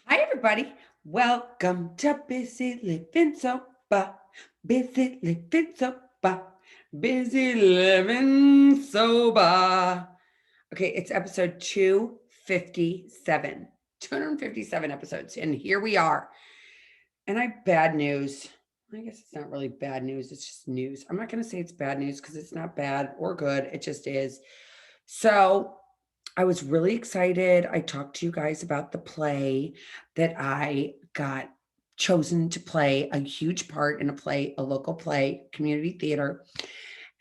Hi, everybody. Welcome to Busy Living Sober. Busy Living Sober. Busy Living Sober. Okay, it's episode 257. 257 episodes. And here we are. And I have bad news. I guess it's not really bad news. It's just news. I'm not going to say it's bad news because it's not bad or good. It just is. So I was really excited. I talked to you guys about the play that I got chosen to play a huge part in a local play, community theater.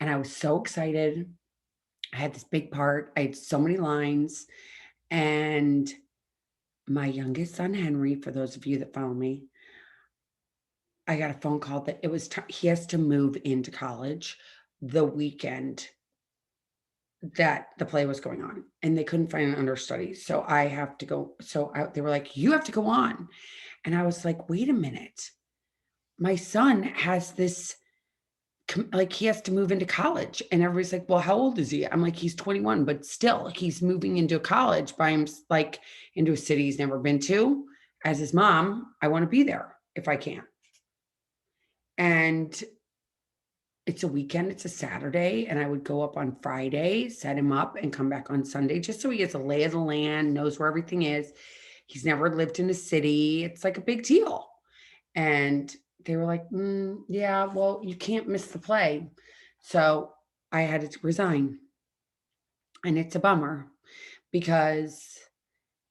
And I was so excited. I had this big part. I had so many lines. And my youngest son, Henry, for those of you that follow me, I got a phone call that he has to move into college the weekend that the play was going on, and they couldn't find an understudy. So I have to go. They were like, "You have to go on." And I was like, "Wait a minute. My son has this, like, he has to move into college." And everybody's like, "Well, how old is he?" I'm like, "He's 21, but still, he's moving into college by him, like into a city he's never been to. As his mom, I want to be there if I can." And it's a weekend, it's a Saturday, and I would go up on Friday, set him up, and come back on Sunday just so he gets a lay of the land, knows where everything is. He's never lived in a city. It's like a big deal. And they were like, yeah, well, you can't miss the play. So I had to resign. And it's a bummer because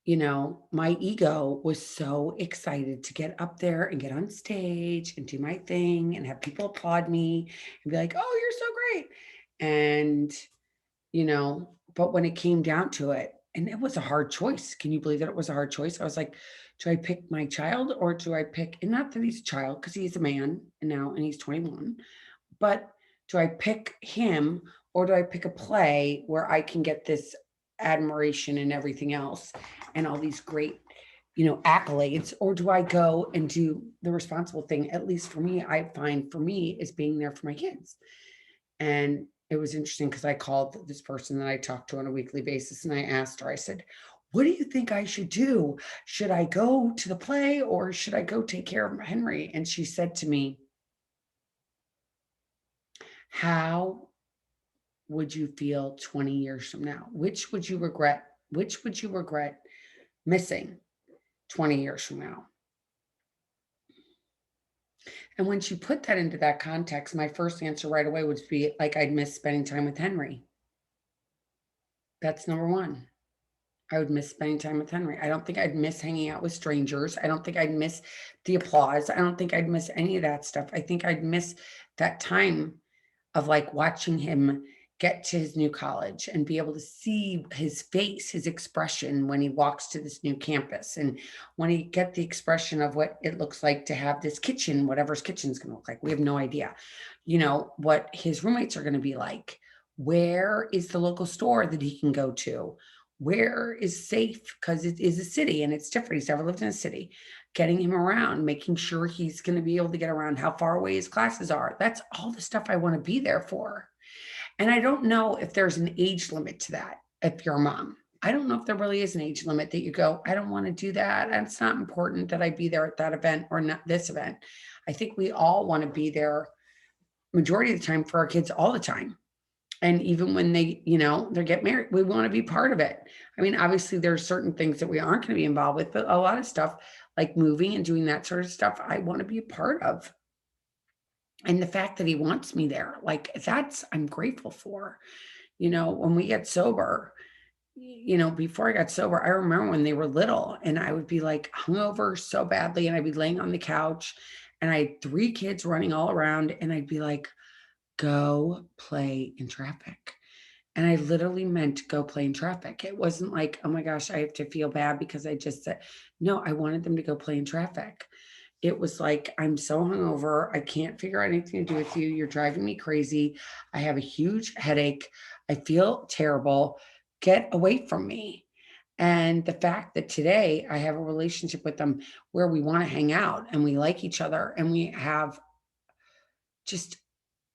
my ego was so excited to get up there and get on stage and do my thing and have people applaud me and be like, "Oh, you're so great." And, but when it came down to it, and it was a hard choice. Can you believe that it was a hard choice? I was like, do I pick my child or do I pick, and not that he's a child because he's a man now and he's 21, but do I pick him or do I pick a play where I can get this admiration and everything else and all these great, accolades? Or do I go and do the responsible thing? At least for me, I find for me is being there for my kids. And it was interesting because I called this person that I talked to on a weekly basis and I asked her, I said, "What do you think I should do? Should I go to the play or should I go take care of Henry?" And she said to me, "How would you feel 20 years from now? Which would you regret? Which would you regret missing 20 years from now?" And when she put that into that context, my first answer right away would be like, I'd miss spending time with Henry. That's number one. I would miss spending time with Henry. I don't think I'd miss hanging out with strangers. I don't think I'd miss the applause. I don't think I'd miss any of that stuff. I think I'd miss that time of like watching him get to his new college and be able to see his face, his expression when he walks to this new campus, and when he get the expression of what it looks like to have this kitchen, whatever his kitchen's going to look like. We have no idea, what his roommates are going to be like. Where is the local store that he can go to? Where is safe? Because it is a city and it's different. He's never lived in a city. Getting him around, making sure he's going to be able to get around, how far away his classes are. That's all the stuff I want to be there for. And I don't know if there's an age limit to that if you're a mom. I don't know if there really is an age limit that you go, I don't want to do that. And it's not important that I be there at that event or not this event. I think we all want to be there majority of the time for our kids all the time. And even when they get married, we want to be part of it. I mean, obviously there's certain things that we aren't going to be involved with, but a lot of stuff like moving and doing that sort of stuff, I want to be a part of. And the fact that he wants me there, like that's, I'm grateful for. When we get sober, before I got sober, I remember when they were little and I would be like hungover so badly and I'd be laying on the couch and I had 3 kids running all around and I'd be like, "Go play in traffic." And I literally meant go play in traffic. It wasn't like, "Oh my gosh, I have to feel bad because I just said," no, I wanted them to go play in traffic. It was like, "I'm so hungover. I can't figure out anything to do with you. You're driving me crazy. I have a huge headache. I feel terrible. Get away from me." And the fact that today I have a relationship with them where we want to hang out and we like each other and we have just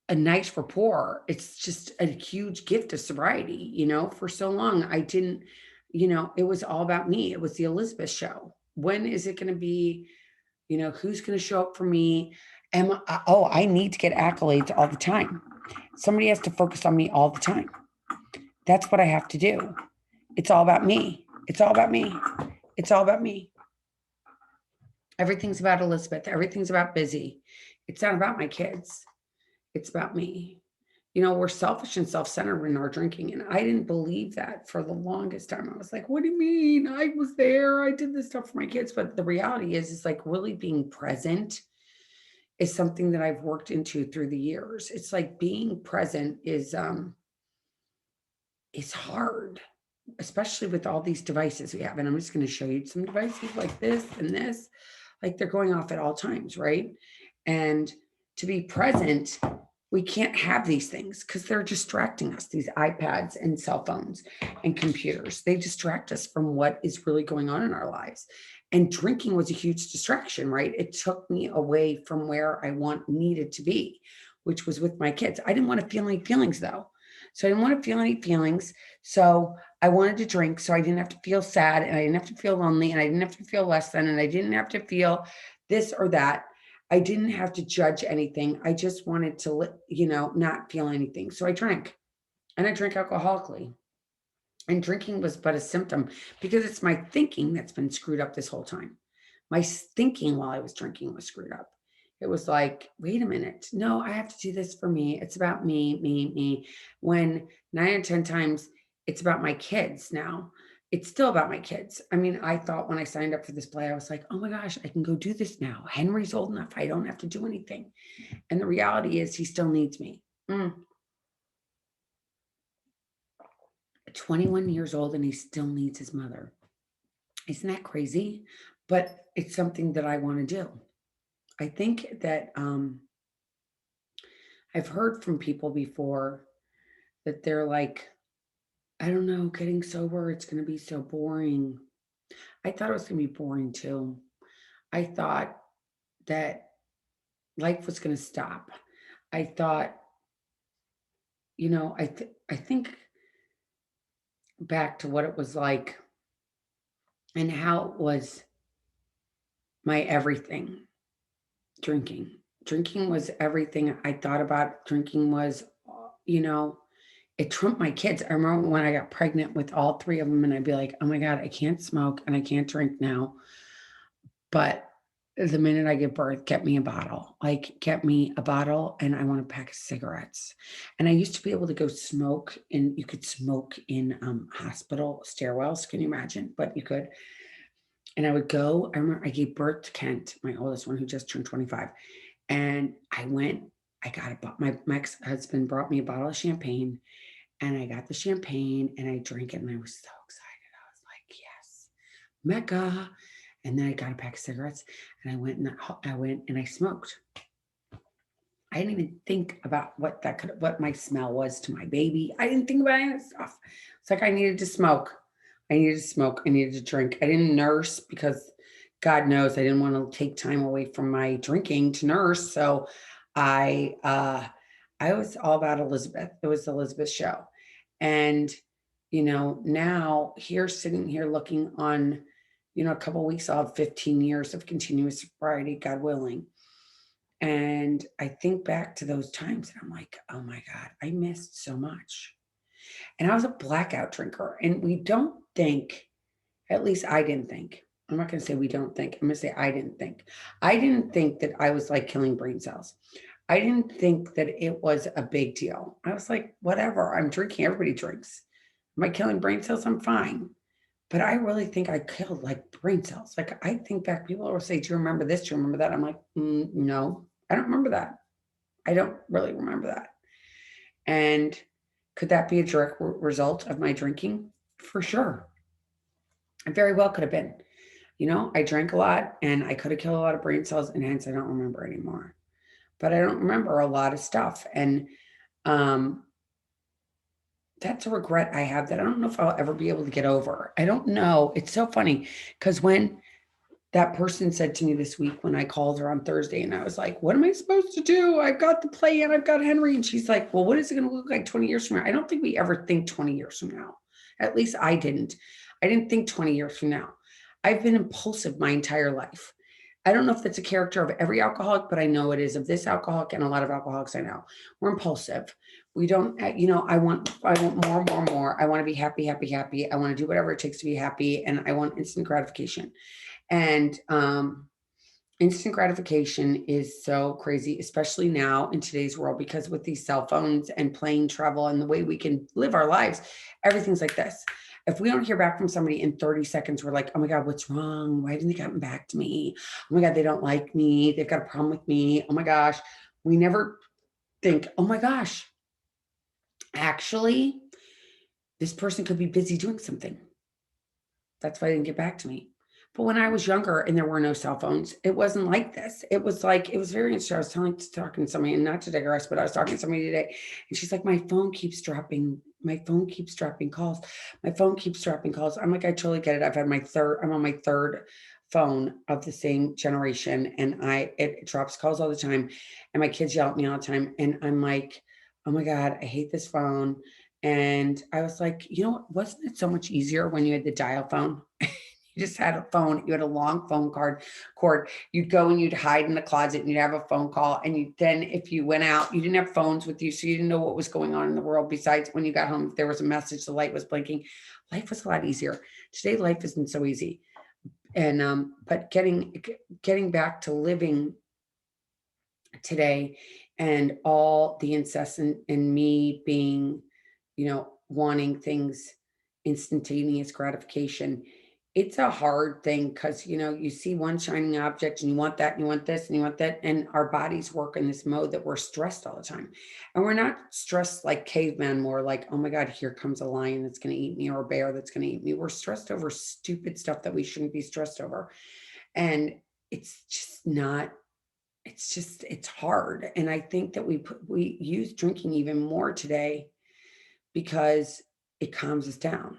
a nice rapport. It's just a huge gift of sobriety. For so long, I didn't, it was all about me. It was the Elizabeth show. When is it going to be, who's going to show up for me? I need to get accolades all the time. Somebody has to focus on me all the time. That's what I have to do. It's all about me. It's all about me. It's all about me. Everything's about Elizabeth. Everything's about Bizzy. It's not about my kids. It's about me. We're selfish and self-centered in our drinking. And I didn't believe that for the longest time. I was like, what do you mean? I was there. I did this stuff for my kids. But the reality is like really being present is something that I've worked into through the years. It's like being present is hard, especially with all these devices we have. And I'm just going to show you some devices like this and this, like they're going off at all times, right? And to be present, we can't have these things because they're distracting us, these iPads and cell phones and computers. They distract us from what is really going on in our lives. And drinking was a huge distraction, right? It took me away from where I needed to be, which was with my kids. I didn't want to feel any feelings though. So I didn't want to feel any feelings. So I wanted to drink so I didn't have to feel sad and I didn't have to feel lonely and I didn't have to feel less than and I didn't have to feel this or that. I didn't have to judge anything. I just wanted to, not feel anything. So I drank and I drank alcoholically. And drinking was but a symptom because it's my thinking that's been screwed up this whole time. My thinking while I was drinking was screwed up. It was like, wait a minute. No, I have to do this for me. It's about me, me, me. When 9 or 10 times it's about my kids now. It's still about my kids. I mean, I thought when I signed up for this play, I was like, oh my gosh, I can go do this now. Henry's old enough. I don't have to do anything. And the reality is he still needs me. 21 years old and he still needs his mother. Isn't that crazy? But it's something that I want to do. I think that I've heard from people before that they're like, I don't know, getting sober, it's going to be so boring. I thought it was going to be boring too. I thought that life was going to stop. I thought, I think back to what it was like and how it was my everything. Drinking was everything I thought about. Drinking was, you know, it trumped my kids. I remember when I got pregnant with all three of them, and I'd be like, oh my God, I can't smoke and I can't drink now. But the minute I give birth, get me a bottle. Like, get me a bottle and I want a pack of cigarettes. And I used to be able to go smoke, and you could smoke in hospital stairwells. Can you imagine? But you could. And I would go, I remember I gave birth to Kent, my oldest one, who just turned 25. And I went, my ex-husband brought me a bottle of champagne, and I got the champagne and I drank it and I was so excited. I was like, yes, Mecca. And then I got a pack of cigarettes and I went and I smoked. I didn't even think about what my smell was to my baby. I didn't think about any of that stuff. It's like I needed to smoke. I needed to smoke. I needed to drink. I didn't nurse because God knows I didn't want to take time away from my drinking to nurse. So I was all about Elizabeth. It was Elizabeth's show. And, now sitting here looking on, a couple of weeks, I'll have 15 years of continuous sobriety, God willing. And I think back to those times and I'm like, oh my God, I missed so much. And I was a blackout drinker. And we don't think, at least I didn't think. I'm not going to say we don't think. I'm going to say I didn't think. I didn't think that I was like killing brain cells. I didn't think that it was a big deal. I was like, whatever, I'm drinking. Everybody drinks. Am I killing brain cells? I'm fine. But I really think I killed like brain cells. Like I think back, people will say, do you remember this? Do you remember that? I'm like, no, I don't remember that. I don't really remember that. And could that be a direct result of my drinking? For sure. It very well could have been. I drank a lot and I could have killed a lot of brain cells, and hence I don't remember anymore. But I don't remember a lot of stuff. And that's a regret I have that I don't know if I'll ever be able to get over. I don't know. It's so funny because when that person said to me this week when I called her on Thursday and I was like, what am I supposed to do? I've got the play and I've got Henry. And she's like, well, what is it going to look like 20 years from now? I don't think we ever think 20 years from now. At least I didn't. I didn't think 20 years from now. I've been impulsive my entire life. I don't know if that's a character of every alcoholic, but I know it is of this alcoholic and a lot of alcoholics I know. We're impulsive. We don't, I want more. I want to be happy, happy, happy. I want to do whatever it takes to be happy. And I want instant gratification. And instant gratification is so crazy, especially now in today's world, because with these cell phones and plane travel and the way we can live our lives, everything's like this. If we don't hear back from somebody in 30 seconds, we're like, oh my God, what's wrong? Why haven't they gotten back to me? Oh my God, they don't like me. They've got a problem with me. Oh my gosh. We never think, oh my gosh, actually, this person could be busy doing something. That's why they didn't get back to me. But when I was younger and there were no cell phones, it wasn't like this. It was very interesting. I was talking to somebody, and not to digress, but I was talking to somebody today, and she's like, my phone keeps dropping. My phone keeps dropping calls. My phone keeps dropping calls. I'm like, I totally get it. I'm on my third phone of the same generation, and it drops calls all the time. And my kids yell at me all the time. And I'm like, oh my God, I hate this phone. And I was like, wasn't it so much easier when you had the dial phone? You just had a phone. You had a long phone cord. You'd go and you'd hide in the closet and you'd have a phone call. And then if you went out, you didn't have phones with you. So you didn't know what was going on in the world. Besides, when you got home, if there was a message, the light was blinking. Life was a lot easier. Today, life isn't so easy. And, but getting back to living today and all the incessant and me being, wanting things, instantaneous gratification, it's a hard thing because, you see one shining object and you want that and you want this and you want that. And our bodies work in this mode that we're stressed all the time. And we're not stressed like cavemen, more like, oh my God, here comes a lion that's going to eat me or a bear that's going to eat me. We're stressed over stupid stuff that we shouldn't be stressed over. And it's just not, it's hard. And I think that we use drinking even more today because it calms us down.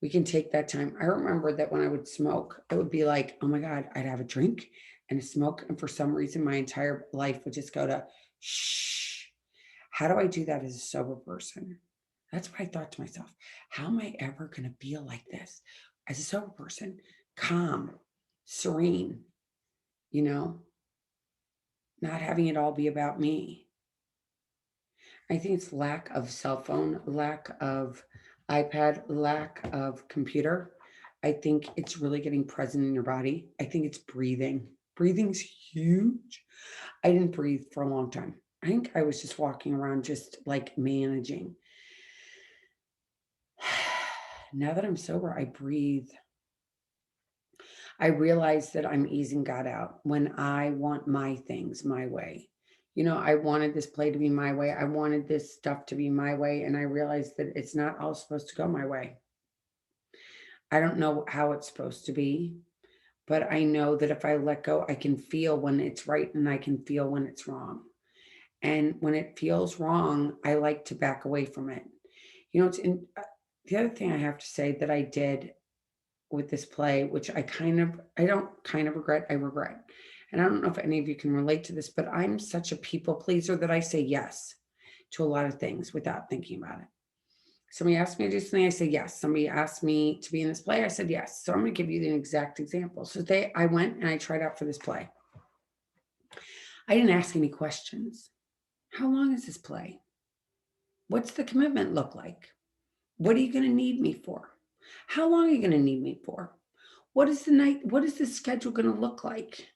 We can take that time. I remember that when I would smoke, it would be like, oh my God, I'd have a drink and a smoke. And for some reason, my entire life would just go to shh. How do I do that as a sober person? That's what I thought to myself. How am I ever going to feel like this as a sober person? Calm, serene, not having it all be about me. I think it's lack of cell phone, lack of iPad, lack of computer. I think it's really getting present in your body. I think it's breathing. Breathing's huge. I didn't breathe for a long time. I think I was just walking around just like managing. Now that I'm sober, I breathe. I realize that I'm easing God out when I want my things my way. I wanted this play to be my way. I wanted this stuff to be my way. And I realized that it's not all supposed to go my way. I don't know how it's supposed to be, but I know that if I let go, I can feel when it's right and I can feel when it's wrong. And when it feels wrong, I like to back away from it. The other thing I have to say that I did with this play, which I don't regret, I regret. And I don't know if any of you can relate to this, but I'm such a people pleaser that I say yes to a lot of things without thinking about it. Somebody asked me to do something, I say yes. Somebody asked me to be in this play, I said yes. So I'm going to give you the exact example. So I went and I tried out for this play. I didn't ask any questions. How long is this play? What's the commitment look like? What are you going to need me for? How long are you going to need me for? What is the schedule going to look like?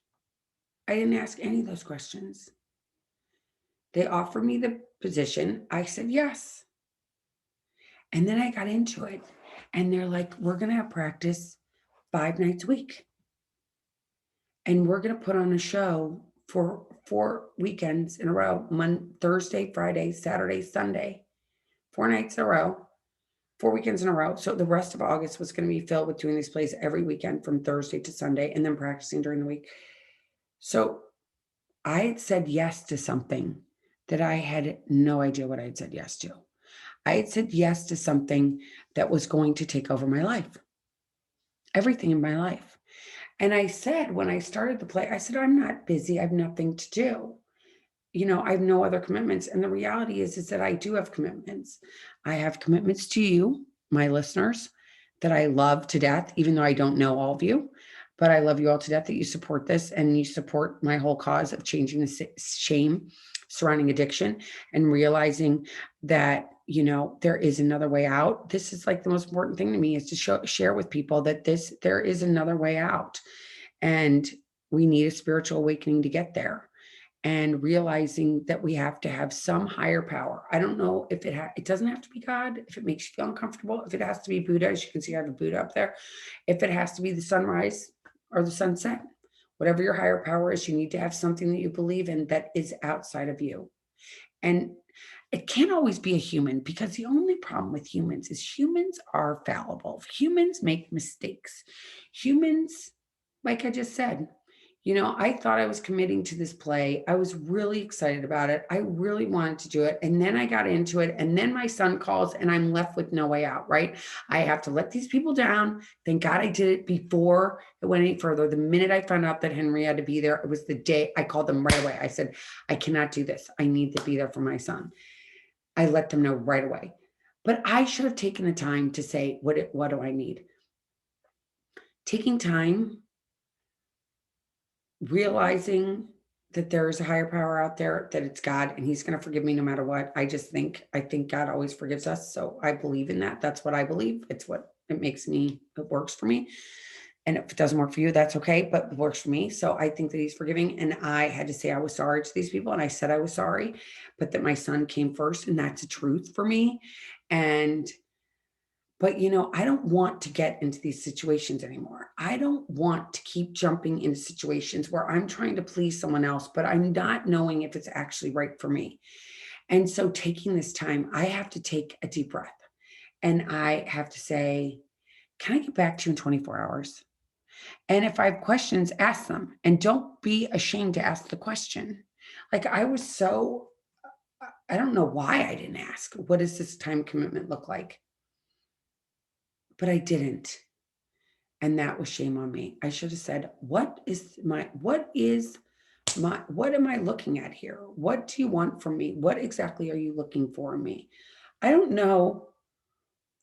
I didn't ask any of those questions. They offered me the position. I said yes. And then I got into it. And they're like, we're going to have practice 5 nights a week. And we're going to put on a show for 4 weekends in a row, Thursday, Friday, Saturday, Sunday, 4 nights in a row, 4 weekends in a row. So the rest of August was going to be filled with doing these plays every weekend from Thursday to Sunday and then practicing during the week. So I had said yes to something that I had no idea what I had said yes to. I had said yes to something that was going to take over my life, everything in my life. And I said, when I started the play, I said, I'm not busy. I have nothing to do. I have no other commitments. And the reality is that I do have commitments. I have commitments to you, my listeners, that I love to death, even though I don't know all of you, but I love you all to death that you support this and you support my whole cause of changing the shame surrounding addiction and realizing that, there is another way out. This is like the most important thing to me, is to share with people that there is another way out. And we need a spiritual awakening to get there, and realizing that we have to have some higher power. I don't know if it doesn't have to be God, if it makes you feel uncomfortable, if it has to be Buddha, as you can see, I have a Buddha up there, if it has to be the sunrise or the sunset, whatever your higher power is, you need to have something that you believe in that is outside of you. And it can't always be a human, because the only problem with humans is humans are fallible. Humans make mistakes. Humans, like I just said, I thought I was committing to this play. I was really excited about it. I really wanted to do it. And then I got into it. And then my son calls and I'm left with no way out, right? I have to let these people down. Thank God I did it before it went any further. The minute I found out that Henry had to be there, it was the day I called them right away. I said, I cannot do this. I need to be there for my son. I let them know right away. But I should have taken the time to say, what do I need? Taking time, realizing that there is a higher power out there, that it's God, and he's going to forgive me no matter what. I think God always forgives us. So I believe in that. That's what I believe. It's what it works for me. And if it doesn't work for you, that's okay, but it works for me. So I think that he's forgiving. And I had to say I was sorry to these people. And I said I was sorry, but that my son came first. And that's the truth for me. But I don't want to get into these situations anymore. I don't want to keep jumping into situations where I'm trying to please someone else, but I'm not knowing if it's actually right for me. And so taking this time, I have to take a deep breath and I have to say, can I get back to you in 24 hours? And if I have questions, ask them, and don't be ashamed to ask the question. Like I don't know why I didn't ask. What does this time commitment look like? But I didn't. And that was shame on me. I should have said, what am I looking at here? What do you want from me? What exactly are you looking for in me? I don't know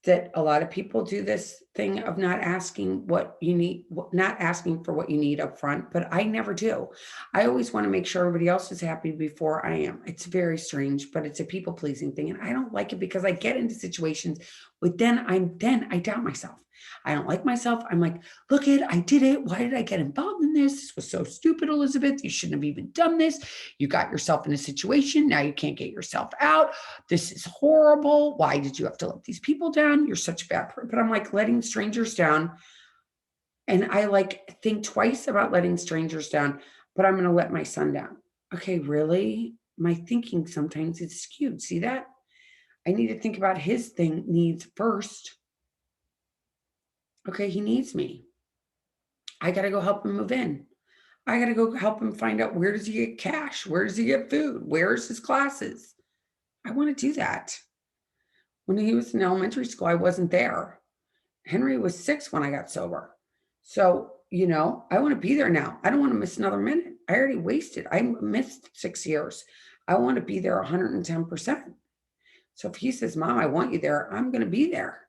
that a lot of people do this thing of not asking what you need, not asking for what you need up front, but I never do. I always want to make sure everybody else is happy before I am. It's very strange, but it's a people pleasing thing. And I don't like it, because I get into situations but then I doubt myself. I don't like myself. I'm like, look I did it. Why did I get involved in this? This was so stupid, Elizabeth. You shouldn't have even done this. You got yourself in a situation. Now you can't get yourself out. This is horrible. Why did you have to let these people down? You're such a bad person. But I'm like letting strangers down. And I think twice about letting strangers down, but I'm going to let my son down. Okay, really? My thinking sometimes is skewed. See that? I need to think about his needs first. Okay, he needs me. I got to go help him move in. I got to go help him find out, where does he get cash? Where does he get food? Where's his classes? I want to do that. When he was in elementary school, I wasn't there. Henry was 6 when I got sober. So, I want to be there now. I don't want to miss another minute. I already wasted. I missed 6 years. I want to be there 110%. So if he says, Mom, I want you there, I'm going to be there.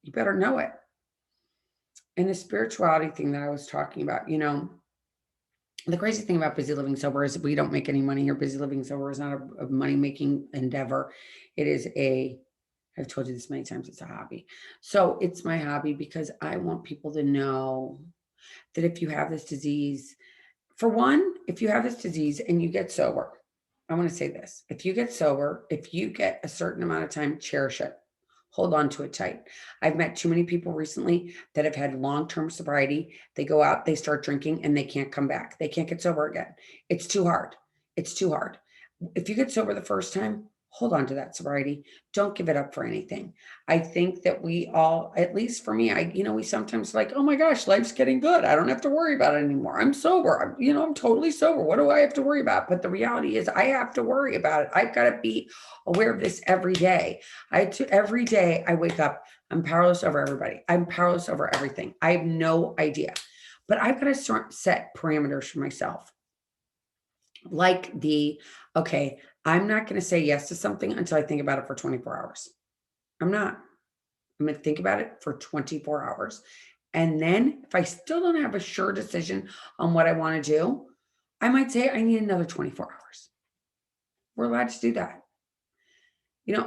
You better know it. And the spirituality thing that I was talking about, the crazy thing about Busy Living Sober is we don't make any money here. Busy Living Sober is not a money-making endeavor. It is I've told you this many times, it's a hobby. So it's my hobby because I want people to know that if you have this disease, for one, if you have this disease and you get sober, I want to say this. If you get sober, if you get a certain amount of time, cherish it. Hold on to it tight. I've met too many people recently that have had long-term sobriety. They go out, they start drinking, and they can't come back. They can't get sober again. It's too hard. It's too hard. If you get sober the first time, hold on to that sobriety. Don't give it up for anything. I think that we all, at least for me, we sometimes like, oh my gosh, life's getting good. I don't have to worry about it anymore. I'm sober. I'm totally sober. What do I have to worry about? But the reality is I have to worry about it. I've got to be aware of this every day. Every day I wake up, I'm powerless over everybody. I'm powerless over everything. I have no idea, but I've got to set parameters for myself. Like okay, I'm not going to say yes to something until I think about it for 24 hours. I'm not. I'm going to think about it for 24 hours. And then if I still don't have a sure decision on what I want to do, I might say I need another 24 hours. We're allowed to do that.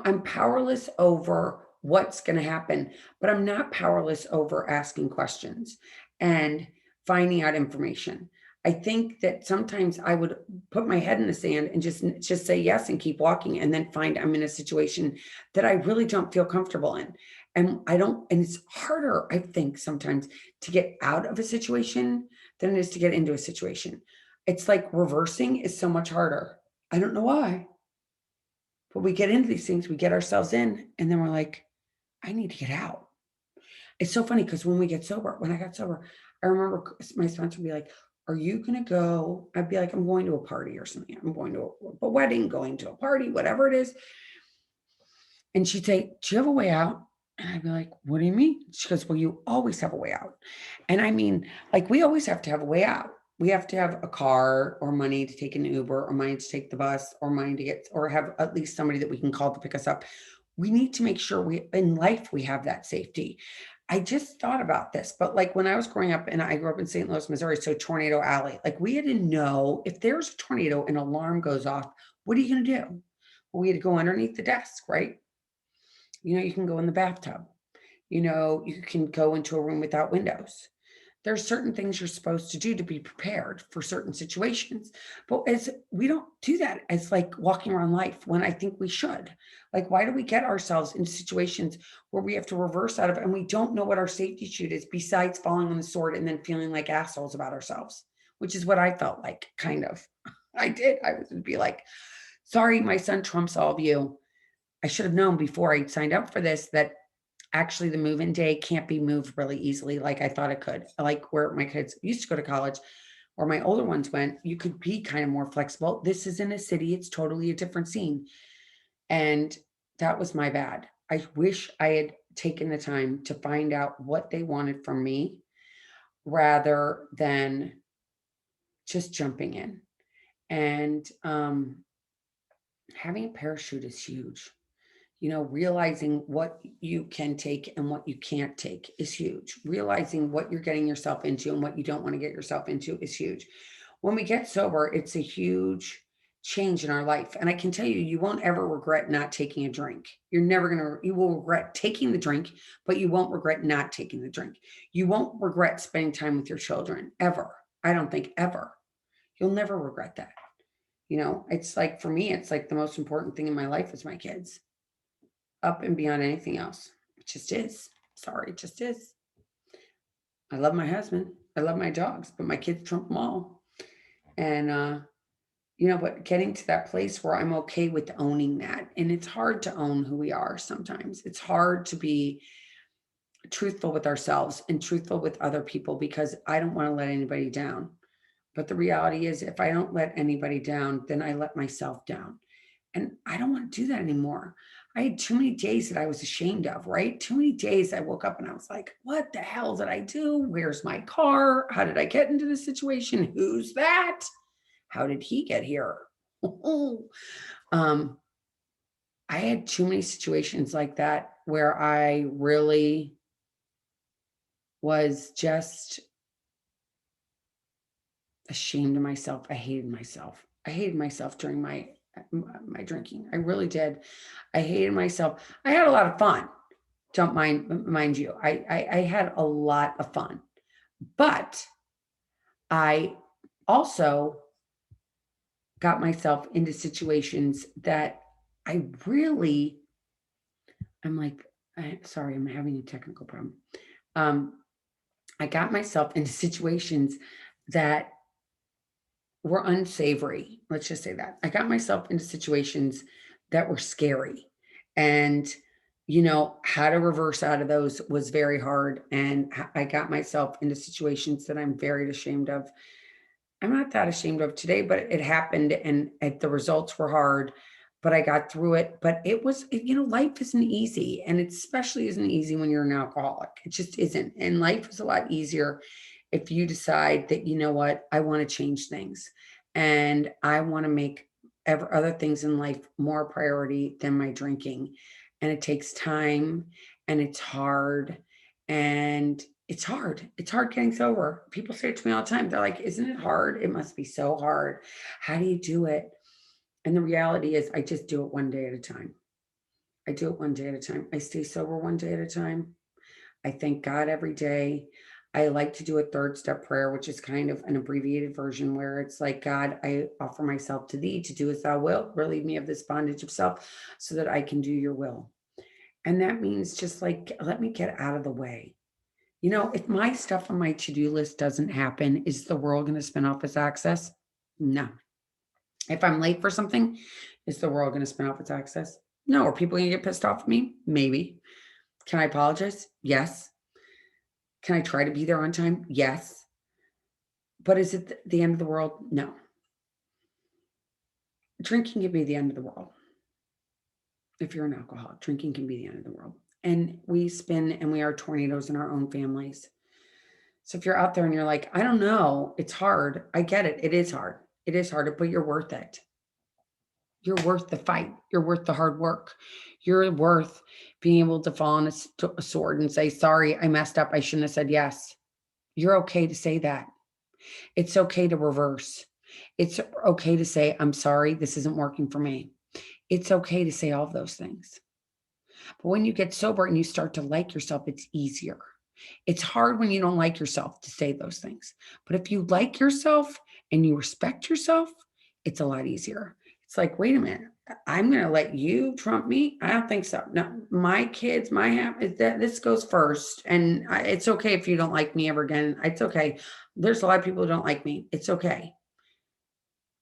I'm powerless over what's going to happen, but I'm not powerless over asking questions and finding out information. I think that sometimes I would put my head in the sand and just say yes and keep walking, and then find I'm in a situation that I really don't feel comfortable in. And I don't, and it's harder, I think, sometimes to get out of a situation than it is to get into a situation. It's like reversing is so much harder. I don't know why. But we get into these things, we get ourselves in, and then we're like, I need to get out. It's so funny because when I got sober, I remember my sponsor would be like, are you going to go? I'd be like, I'm going to a party or something. I'm going to a wedding, going to a party, whatever it is. And she'd say, do you have a way out? And I'd be like, what do you mean? She goes, well, you always have a way out. And I mean, like, we always have to have a way out. We have to have a car or money to take an Uber or money to take the bus or money to get, or have at least somebody that we can call to pick us up. We need to make sure in life, we have that safety. I just thought about this, but like when I was growing up, and I grew up in St. Louis, Missouri, so Tornado Alley, like we had to know if there's a tornado and alarm goes off, what are you going to do? Well, we had to go underneath the desk, right? You can go in the bathtub. You can go into a room without windows. There's certain things you're supposed to do to be prepared for certain situations. But as we don't do that as like walking around life when I think we should. Like, why do we get ourselves into situations where we have to reverse out of and we don't know what our safety shoot is besides falling on the sword and then feeling like assholes about ourselves, which is what I felt like, kind of. I did. I would be like, sorry, my son trumps all of you. I should have known before I signed up for this that actually the move-in day can't be moved really easily like I thought it could. Like where my kids used to go to college, or my older ones went, you could be kind of more flexible. This is in a city, it's totally a different scene. And that was my bad. I wish I had taken the time to find out what they wanted from me rather than just jumping in. And having a parachute is huge. Realizing what you can take and what you can't take is huge. Realizing what you're getting yourself into and what you don't want to get yourself into is huge. When we get sober, it's a huge change in our life. And I can tell you, you won't ever regret not taking a drink. You will regret taking the drink, but you won't regret not taking the drink. You won't regret spending time with your children ever. I don't think ever. You'll never regret that. It's like, for me, it's like the most important thing in my life is my kids up and beyond anything else. It just is. Sorry, it just is. I love my husband. I love my dogs, but my kids trump them all. And, but getting to that place where I'm okay with owning that. And it's hard to own who we are sometimes. It's hard to be truthful with ourselves and truthful with other people because I don't want to let anybody down. But the reality is, if I don't let anybody down, then I let myself down. And I don't want to do that anymore. I had too many days that I was ashamed of, right? Too many days I woke up and I was like, what the hell did I do? Where's my car? How did I get into this situation? Who's that? How did he get here? um, I had too many situations like that where I really was just ashamed of myself. I hated myself. I hated myself during my drinking. I really did. I hated myself. I had a lot of fun. Don't mind you. I had a lot of fun, but I also got myself into situations that I really, I'm like, sorry, I'm having a technical problem. I got myself into situations that were unsavory. Let's just say that. I got myself into situations that were scary. And, how to reverse out of those was very hard. And I got myself into situations that I'm very ashamed of. I'm not that ashamed of today, but it happened and the results were hard, but I got through it. But life isn't easy. And it especially isn't easy when you're an alcoholic. It just isn't. And life is a lot easier if you decide that, you know what, I want to change things and I want to make other things in life more priority than my drinking. And it takes time and it's hard. And it's hard. It's hard getting sober. People say it to me all the time. They're like, isn't it hard? It must be so hard. How do you do it? And the reality is, I just do it one day at a time. I do it one day at a time. I stay sober one day at a time. I thank God every day. I like to do a third step prayer, which is kind of an abbreviated version where it's like, God, I offer myself to thee to do as thou wilt, relieve me of this bondage of self so that I can do your will. And that means just like, let me get out of the way. If my stuff on my to-do list doesn't happen, is the world going to spin off its access? No. If I'm late for something, is the world going to spin off its access? No. Are people going to get pissed off at me? Maybe. Can I apologize? Yes. Can I try to be there on time? Yes. But is it the end of the world? No. Drinking can be the end of the world. If you're an alcoholic, drinking can be the end of the world. And we spin and we are tornadoes in our own families. So if you're out there and you're like, I don't know, it's hard. I get it. It is hard. It is hard, but you're worth it. You're worth the fight. You're worth the hard work. You're worth being able to fall on a sword and say, sorry, I messed up. I shouldn't have said yes. You're okay to say that. It's okay to reverse. It's okay to say, I'm sorry, this isn't working for me. It's okay to say all of those things. But when you get sober and you start to like yourself, it's easier. It's hard when you don't like yourself to say those things. But if you like yourself and you respect yourself, it's a lot easier. It's like, wait a minute, I'm going to let you trump me? I don't think so. No, my kids, this goes first. And it's okay if you don't like me ever again. It's okay. There's a lot of people who don't like me. It's okay.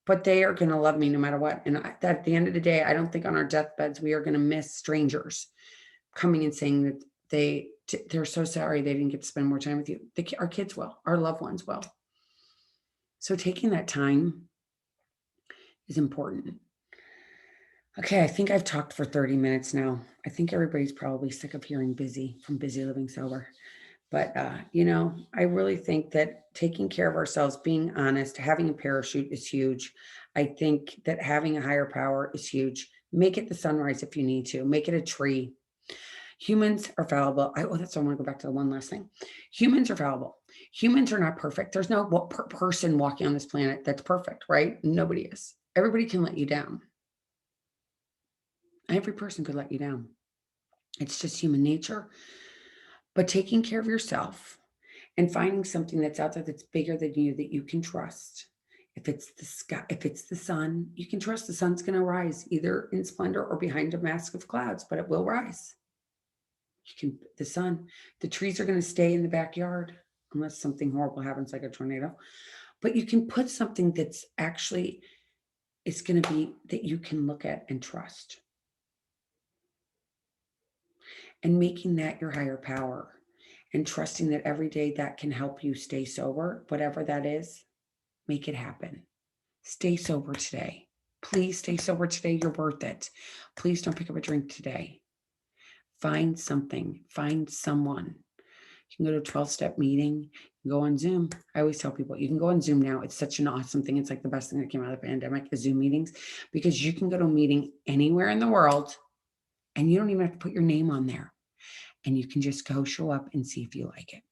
But they are going to love me no matter what. And at the end of the day, I don't think on our deathbeds, we are going to miss strangers coming and saying that they're so sorry they didn't get to spend more time with you. Our kids will, our loved ones will. So taking that time is important. Okay, I think I've talked for 30 minutes now. I think everybody's probably sick of hearing Bizzy from Bizzy Living Sober. But, I really think that taking care of ourselves, being honest, having a parachute is huge. I think that having a higher power is huge. Make it the sunrise if you need to. Make it a tree. Humans are fallible. That's why I want to go back to the one last thing. Humans are fallible. Humans are not perfect. There's no person walking on this planet that's perfect, right? Nobody is. Everybody can let you down. Every person could let you down. It's just human nature. But taking care of yourself and finding something that's out there that's bigger than you that you can trust. If it's the sky, if it's the sun, you can trust the sun's going to rise either in splendor or behind a mask of clouds, but it will rise. The trees are going to stay in the backyard unless something horrible happens like a tornado. But you can put something that's actually, it's going to be that you can look at and trust. And making that your higher power and trusting that every day that can help you stay sober, whatever that is, make it happen. Stay sober today. Please stay sober today. You're worth it. Please don't pick up a drink today. Find something. Find someone. You can go to a 12-step meeting. Go on Zoom. I always tell people, you can go on Zoom now. It's such an awesome thing. It's like the best thing that came out of the pandemic is Zoom meetings, because you can go to a meeting anywhere in the world and you don't even have to put your name on there. And you can just go show up and see if you like it.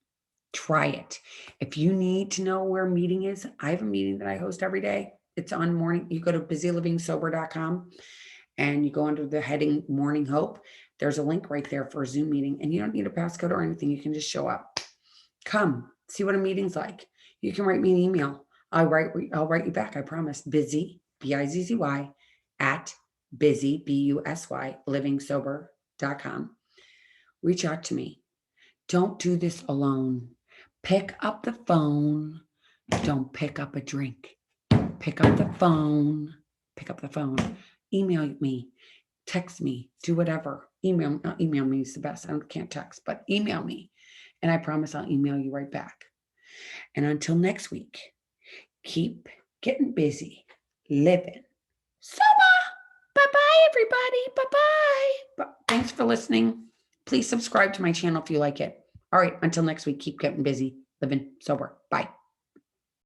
Try it. If you need to know where a meeting is, I have a meeting that I host every day. It's on morning. You go to busylivingsober.com and you go under the heading Morning Hope. There's a link right there for a Zoom meeting, and you don't need a passcode or anything. You can just show up. Come, see what a meeting's like. You can write me an email. I'll write you back. I promise. Bizzy, Bizzy, at Bizzy, BUSY, livingsober.com. Reach out to me. Don't do this alone. Pick up the phone. Don't pick up a drink. Pick up the phone. Pick up the phone. Email me. Text me. Do whatever. Email me is the best. I can't text, but email me. And I promise I'll email you right back. And until next week, keep getting busy, living sober. Bye-bye, everybody. Bye-bye. Thanks for listening. Please subscribe to my channel if you like it. All right, until next week, keep getting busy, living sober. Bye.